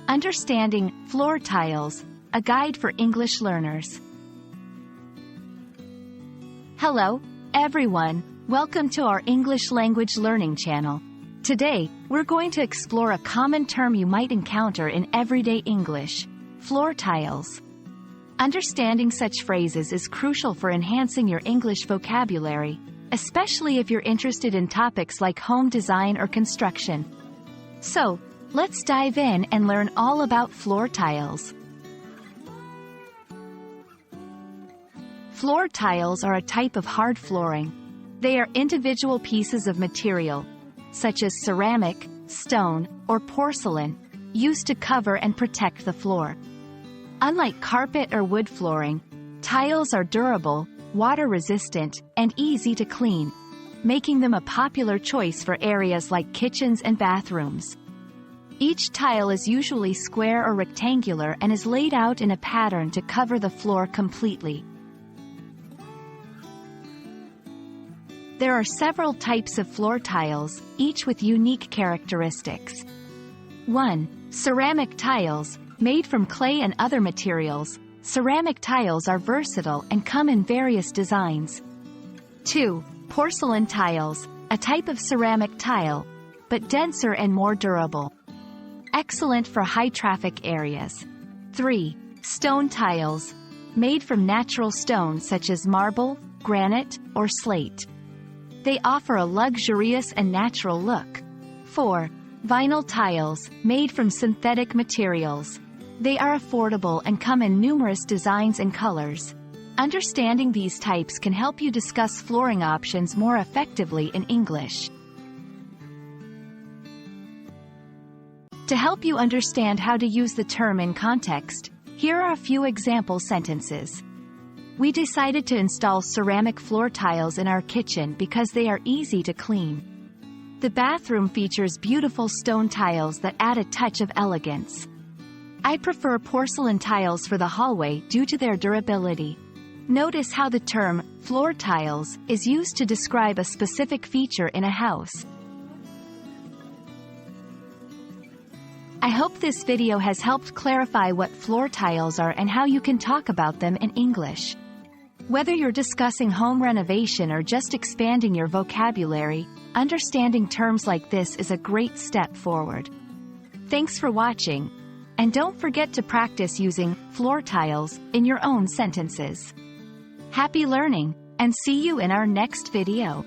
Understanding floor tiles, a guide for English learners. Hello, everyone. Welcome to our English language learning channel. Today, we're going to explore a common term you might encounter in everyday English: floor tiles. Understanding such phrases is crucial for enhancing your English vocabulary, especially if you're interested in topics like home design or construction. So, let's dive in and learn all about floor tiles. Floor tiles are a type of hard flooring. They are individual pieces of material, such as ceramic, stone, or porcelain, used to cover and protect the floor. Unlike carpet or wood flooring, tiles are durable, water-resistant, and easy to clean, making them a popular choice for areas like kitchens and bathrooms. Each tile is usually square or rectangular and is laid out in a pattern to cover the floor completely. There are several types of floor tiles, each with unique characteristics. 1. Ceramic tiles, made from clay and other materials. Ceramic tiles are versatile and come in various designs. 2. Porcelain tiles, a type of ceramic tile, but denser and more durable. Excellent for high-traffic areas. 3. Stone tiles, made from natural stone such as marble, granite, or slate. They offer a luxurious and natural look. 4. Vinyl tiles, made from synthetic materials. They are affordable and come in numerous designs and colors. Understanding these types can help you discuss flooring options more effectively in English. To help you understand how to use the term in context, here are a few example sentences. We decided to install ceramic floor tiles in our kitchen because they are easy to clean. The bathroom features beautiful stone tiles that add a touch of elegance. I prefer porcelain tiles for the hallway due to their durability. Notice how the term floor tiles is used to describe a specific feature in a house. I hope this video has helped clarify what floor tiles are and how you can talk about them in English. Whether you're discussing home renovation or just expanding your vocabulary, understanding terms like this is a great step forward. Thanks for watching, and don't forget to practice using floor tiles in your own sentences. Happy learning, and see you in our next video.